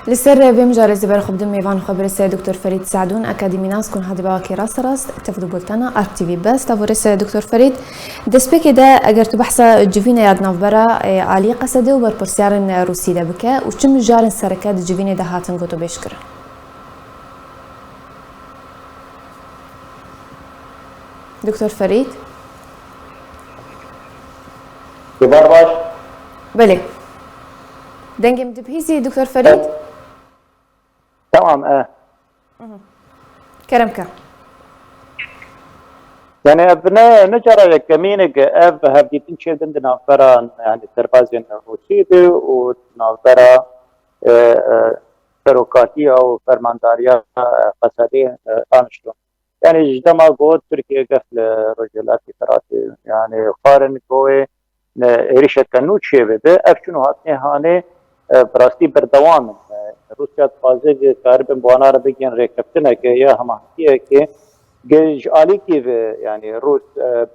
لسر بمجار زبر خبدم میوان خبر السيد دكتور فريد سعدون أكاديمي ناس كون هذا باكي راست تفضل بولتنا ار تي في بس تفور السيد دكتور فريد دسبك ده اگر تو بحث جوفين ياد نوبرا عالي قصده وبر برسيار روسي ده بك وشم جار سركات جوفين ده هاتن قطو بيشكر دكتور فريد كبار باش بله دنجي مدبهيزي دكتور فريد تمام كرمك يعني ابنا نجرى كمينك هبديتين شيء عندنا فرا يعني تربازين روسيدي ونافرا فروكاتية او فرمانداريا قصدي انشتو يعني جدما قوت تركيا قفل رجلات فراتي يعني قارن قوي ريشة كنوت شيء بده افشنو هاتني هاني براستی بردوام روسیا تازه کاربن بوانا رو بگن رکبتنه که یا هماهیه که گج آلی کی یعنی روس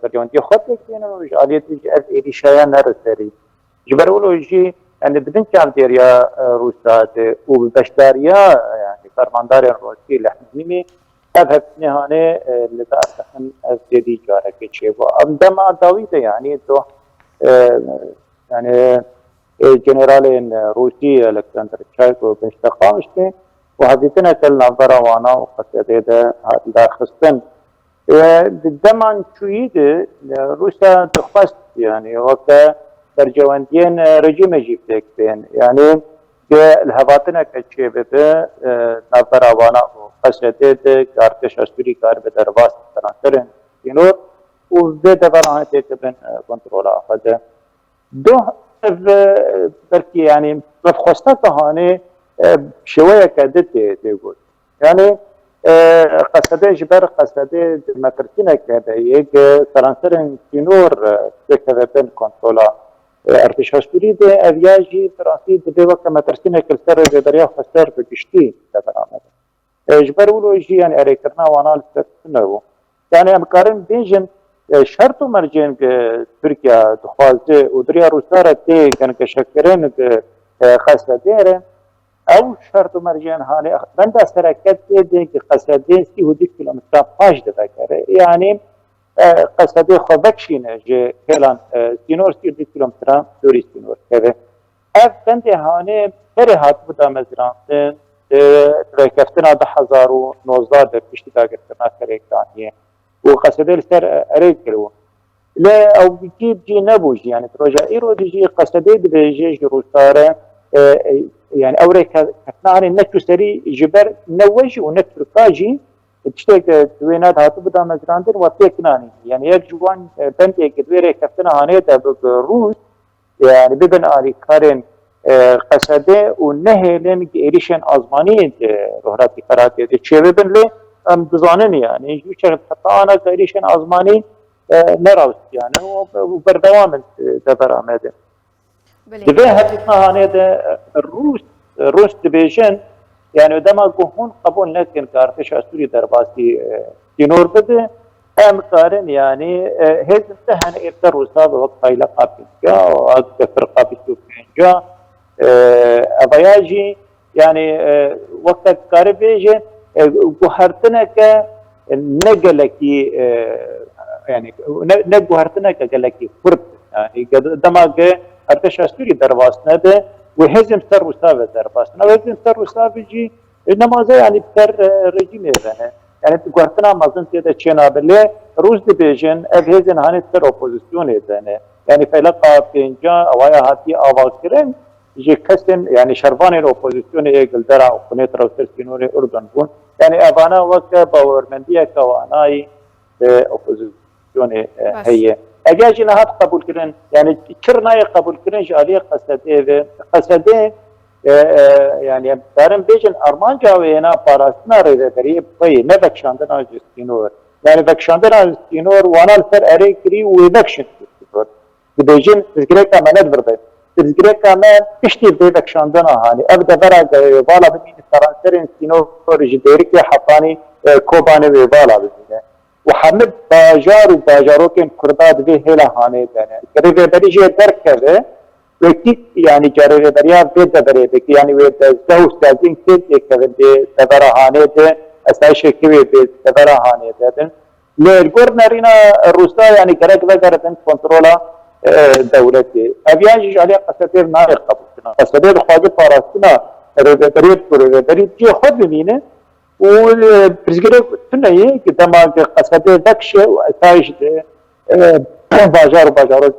بریانتی خود بکنه و گج آلی تیج از ایریشایا نرسری جبرولوژی يعني بدن كان ديريا روسات وبشداريا يعني فرماندار روسي لحميمي أذهب نهاني لتأسفن أزدي جارك شيء وعندما داويته يعني تو يعني جنرال روسي الكسندر تشايكو بنشتقامشتي وهذيتنا كالنظرة وانا وقصيدة هذا خصن دمان شويد روسيا تخص يعني وقت برجواندين رجيم جيبتك بين يعني الهباتنا كشيء بده نظرة وانا وقصيدة كارتش أسطوري كار بدرواس تناثرن ينور وبده برهان تكبن كنترول أخذ دو بركي يعني بخوسته هاني شويه كدت تقول يعني قصده جبر قصده متركينه كده يك ترانسفيرن كينور تكذبن كنترولا ارتشاش بريد افياجي فرنسي دبي وقت متركينه كلسر بدريا خسر بكشتي تبرامه جبر ولوجي يعني اريكرنا وانا لسنه يعني امكارن بيجن شرط مرجين تركيا تخوازه ودريا روسارة تي كان كشكرين خاصة ديرن او شرط مرجين هاني بندا سركت دي قصدين 30 كيلومتر باش دبكره يعني قصدي خبكشين جي كلان سينور 30 كيلومتر دوري سينور كده اف بندا هاني فرهات بدا مزران ركفتنا 2019 ده بيشتي داغتنا كريكانيه وقصدي لسر اريد كلو لا او بيجيب جي نبوج يعني تروجا ايرو ديجي قصدي بيجي روساره يعني اوريك كتناني نكتو سري جبر نوج ونكتو كاجي تشتك دوينات هاتو بدا مزراندر وتكناني يعني يك جوان بنتي كدويري كفتنا هانيتا روس يعني ببن علي كارن قصدي ونهلن ايريشن ازماني روحاتي كراتي تشيبن لي ام بزانن يعني يشغل حتى انا كايريشن ازماني نراوس يعني وبردوام تبرامده دبي حديثنا هانيدا الروس دبيجن يعني دما قهون قبول لكن كارتش اسوري درباسي تنور بده ام كارن يعني هيز انتهن الروسا وقت قايله قابيجا واكثر قابيجو جا ابياجي يعني وقت كاربيجن گوهرتنه که نگلکی يعني نگوهرتنه که گلکی فرد يعني دماغ ارتش اسطوري درباسنه ده وهزم سر وساب درباسنه وهزم سر وساب جي انما زي يعني بتر رجيم يعني يعني گوهرتنه مازن تيدا چنا بله روز دي بيجن اف هزن هاني تر اوبوزيسيون يعني فلقا بينجا اوايا هاتي اواكرن جي كسن يعني شربان الاوبوزيسيون ايجل درع وقنيت روسر سينوري اردن بون يعني ابانا وقت باورمنديه كواناي اوبوزيسيون هي اجاجي نهات قبول كرن يعني كرناي قبول كرن جاليه قصده يعني دارن بيجن ارمان جاوينا باراسنا ريدري بي نبكشاندنا جستينور يعني بكشاندنا جستينور وانا الفر اريكري وبكشن بيجن تذكرك كمان برده تذكرك كمان اشتي بكشاندنا هاني ابدا برا بالا بمين فرنسرين سينور جديرك حطاني كوباني بالا بمين وحمد باجار وباجاروكين كرداد به هلا هاني يعني كريبه بريجي دركبه وقتی یعنی جاری بریا بید دبری بکی یعنی وید زهو سازین که کردی دبرهانه ده استایش کی بید دبرهانه ده لرگور نرینا روسا یعنی کرک دکردن کنترلا دولتی اویانش علی قصدیر نای قبول کنه قصدیر خواهد پاراستنا روی چی خود ببینه و پرسگیره تنهایی که دماغ قصدیر دکشه و استایش بازار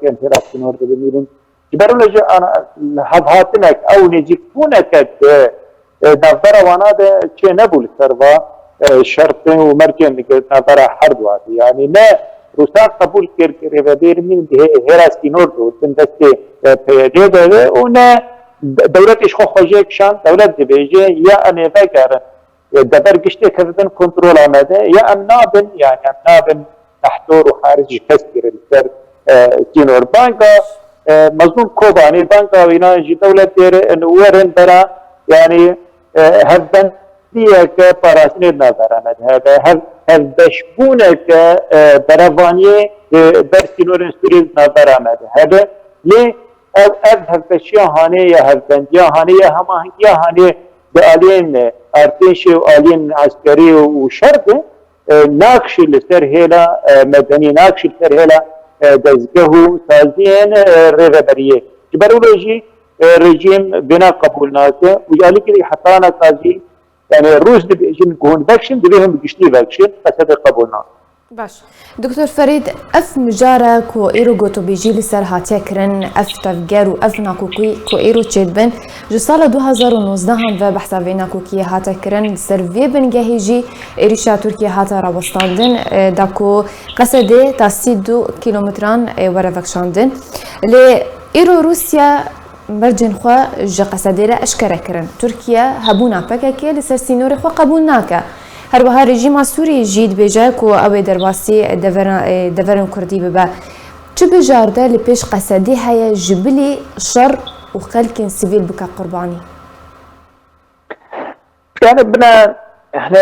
که انحراف کنار ده ببینیم برای لجه هاتنک او نجیکونک نظر وانا ده چه نبول سروا شرط و مرجع که نظر هر دوادی یعنی نه روسا قبول کرد که ریوادیر من ده هراسی نور دو تندسته پیاده ده و نه دولتش خو خوشی کشان دولت ده بیجه یا انه فکر دبر گشته کردن کنترل آمده یا امنابن یعنی امنابن تحتور و خارجی کس کرد سر سینور بانکا مظلوم کوبانی بانکا وینا جی دولت دیر نورن برا یعنی هفدن دیه که پاراسنی نظرانه هذا هفدشبونه که بروانی برسی نورن سوریز نظرانه هذا لی هفدشی هانه یا هفدندی هانه یا هماهنگی هانه به آلین ارتش و آلین عسکری و شرط ناکش لسر هیلا مدنی ناکش لسر هیلا دزگهو سازین ریوبریه که برولوژی رژیم بنا قبول ناکه و جالی که حتانا قاضی یعنی روز دیجین گون بکشن دیهم بگشتی بکشن قصد قبول ناکه باش دكتور فريد اف مجارة كو ايرو غوتو بيجي لسر هاتيكرن اف تفجر و اف ناكوكي كو ايرو تشيدبن جو سال 2019 و بحثا فينا كوكي هاتيكرن سرفي بنجهيجي ايريشا تركيا هاتا راوستاندن داكو قصده تا 32 كيلومتران ورفكشاندن لي ايرو روسيا مرجن خوا جا قصده لا اشكره كرن تركيا هبونا بكاكي لسر سينوري خوا قبول ناكا هروها رژیم سوری جید بیجه کو اوی درواسی دورن کردی ببا چه بجارده لپیش قصدی های جبلی شر و خلق سیویل بکا قربانی يعني بنا احنا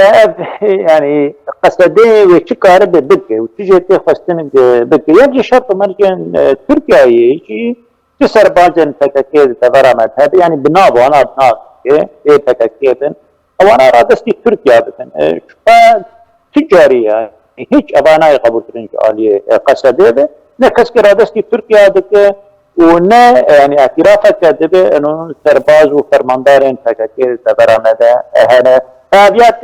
يعني قصدي وش كاره ببكي وتيجي تخستن ببكي يجي شرط مرجن تركيا يجي تسر باجن تكاكيد تبرمت هذا يعني بنابو انا بناب ايه تكاكيدن وانا رادستي تركيا بتن تجاريه هيك ابانا قبول ترنج عليه قصدي به نكس رادستي تركيا دك ونا يعني اعترافك دبه انه سرباز وفرماندارين تكاكيد تبرمت هذا تابعات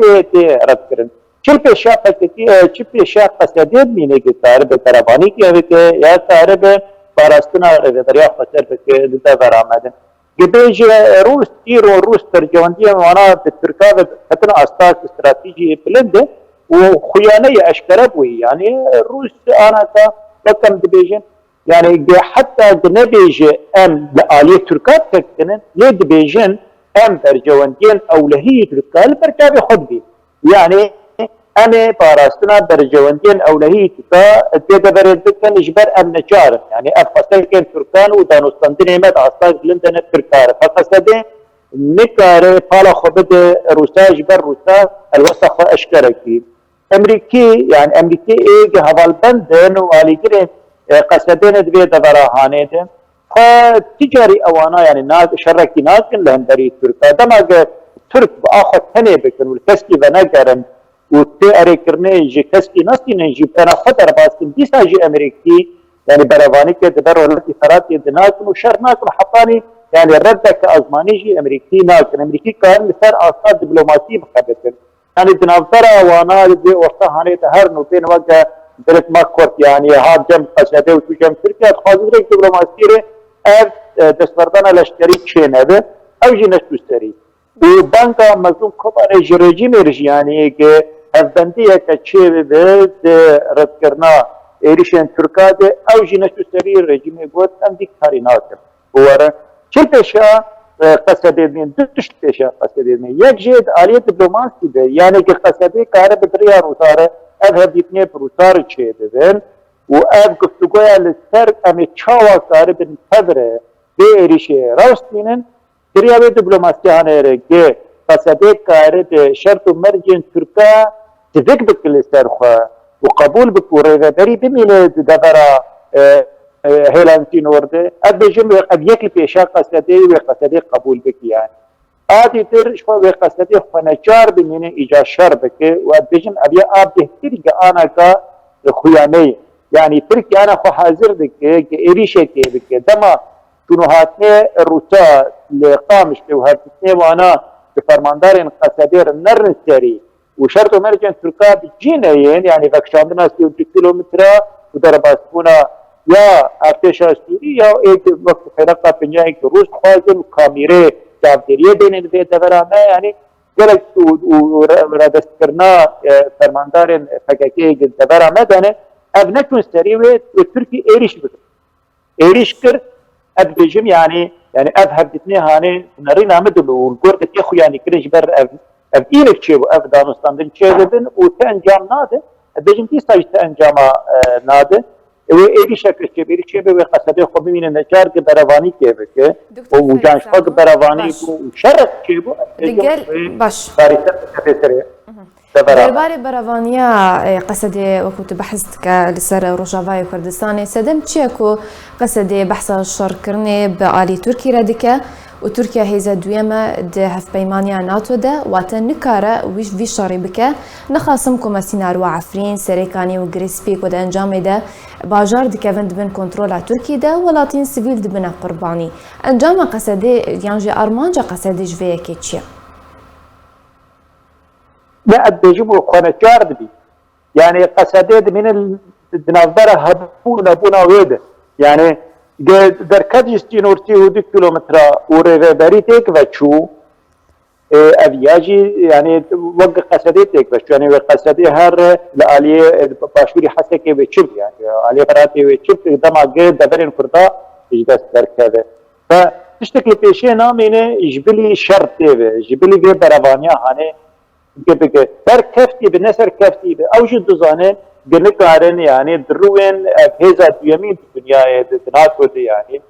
رد کرن چل پیشا پکتی چل پیشا قصدی مینه که تعریف ترابانی کیه که یا تعریف باراستنا دریا خطر که دتا برآمدن گبیج روس روس ترجماندی معنا به ترکا فتن اساس استراتیجی بلنده و خیانه اشکره بوی یعنی روس انا تا رقم دبیجن يعني حتى نبيج ام لآلية تركات تكتنن ليد بيجن ام برجواندين اولهية تركال بركابي خدبي يعني انا باراستنا برجواندين اولهية تركا تيدا بريدكن اجبر ام نجار يعني افقصي كان تركان ودانوستاندين ايمات عصاق لندن تركار فقصدي نكار فالا خبد روسا اجبر روسا الوسخ اشكركي امريكي يعني امريكي ايه هوال بندن واليجرين قصدين دبي دبرهانه ده فتجاري اوانا يعني ناس شركي ناس لهم بري تركا دماغ ترك باخذ ثاني بكن والكسكي بنقرن وتي اريكرني جي كسكي ناس نجيب انا خطر باسكن دي ساجي امريكي يعني برافاني كدبر ولا اثارات يدناك وشرناك وحطاني يعني ردك ازماني جي امريكي ناك امريكي كان مثال اصاد دبلوماسي بخبتن يعني تنافر وانا دي وقتها هاني هر نوتين وجه درت ما كورت يعني هاد جنب قصده و تو جنب تركيا تخاذ ريك دبلوماسيه اف دستوردانا لشکری چه نبه او جی نشتوستری و بانکا مظلوم کبار رژیم يعني که افبندیه که چه به رد کرنا ایریشن ترکا ده او جی نشتوستری رژیم گوت هم دیک کاری ناکر بواره چه پیشا قصده دین دوش پیشا قصده دین یک جید آلیه دیپلوماسی ده یعنی که قصده کار بدریا روزاره اف هدیتنه پروسار چه ده و اف گفتگویا لسر امی چاوا کاری بین تبره به ایریشه راست بینن دریا به دیپلوماسی هنره که قصده کاری ده شرط و مرجین ترکا تفک بکل سر خواه و قبول بکوره و بری بمینه دبرا هیلانتی نورده ادبیجم ادیک پیشا قصدی و قصدی قبول بکی يعني آدی تر شو و قصدی خنجار بینه ایجا شر بکه و ادبیجم ابیا آب بهتری که آنا کا خیانه يعني تركيا أنا خو حاضر دك إيريشة كي دما شنو هاتني روسا لقامش وهاتني وأنا بفرماندار قصدير النر السري وشرط مرجع تركيا بجينين يعني فكشاندنا 60 كيلومتر ودرباسكونا يا ارتش سوري يا एक वक्त فرقة पंजाब के रूस ख्वाजन कामिरे चावदेरिये देने दे दवराना यानी गलत ورادست करना فرماندار فكاكي دवराना دने अब نكون سريوه وتركي ايريش بكر ايريش كر اب بيجم يعني اب هبدتني هاني نرينا مدل والقرد تيخو يعني كريش بر اب ايلك تشيبو اب دانستاندن تشيبن وتانجام ناده بيجم تي ساج تانجام ناده و ايريش كريش بيريش بي قصده خو بمين نجار کے بروانی کے بك وجان شق بروانی وشرط تشيبو باش درباري براوانيا قصدي وكنت بحثت لسر روجافاي كردستاني سدم تشيكو قصدي بحث الشر كرني بآلي تركي ردكا وتركيا هيزا دويما ده هف بيمانيا ناتو ده واتن نكارا ويش في شاري بكا نخاصمكم مسينار وعفرين سريكاني وغريسبيك وده انجامي ده باجار دكافن دبن كنترولا تركي ده ولاتين سيفيل دبن قرباني انجام قصدي يانجي ارمانجا قصدي جفيا كيتشيا لا بيجيبوا خنجار بدي يعني قصدي من النظره هبونا ويده يعني در کدیستی نورتی هودی کیلومتر ورهبری تک و چو اویاجی یعنی وقت قصدی تک و چو یعنی قصدی هر لعلیه باشوری حسه که بچب يعني علیه براتی بچب دم آگه دبرین کردا اجداست درکده و تشتكي پیشه نامینه جبلی شرط دیوه جبلی به بروانیا هانه که بگه در کفتی به نصر کفتی به اوجد دوزانه گنکارن يعني دروين هذا يمين الدنيا دنات ودي يعني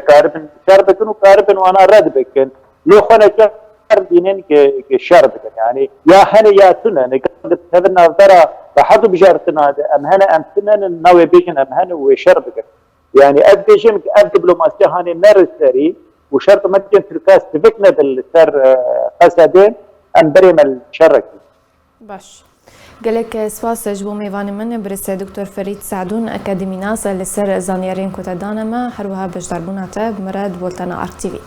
كاربن شربكن وكاربن وانا رد بكن لو خنا دينين كشرب يعني يا هنا يا تنا نقد تبنا ترى بحض بجارتنا ام هنا ام تنا ناوي بيجن ام هنا وشربك يعني ادبيجن اب دبلوماسيه هاني مرسري وشرط مدن تركاس تبكنا بالسر قصدين ام بريم الشرك باش قالك سواس جبو ميوان من برس دكتور فريد سعدون أكاديمي ناس لسر زانيارين كوتا دانما هروها باش ضربونا تاب مراد بولتانا ارتيفيت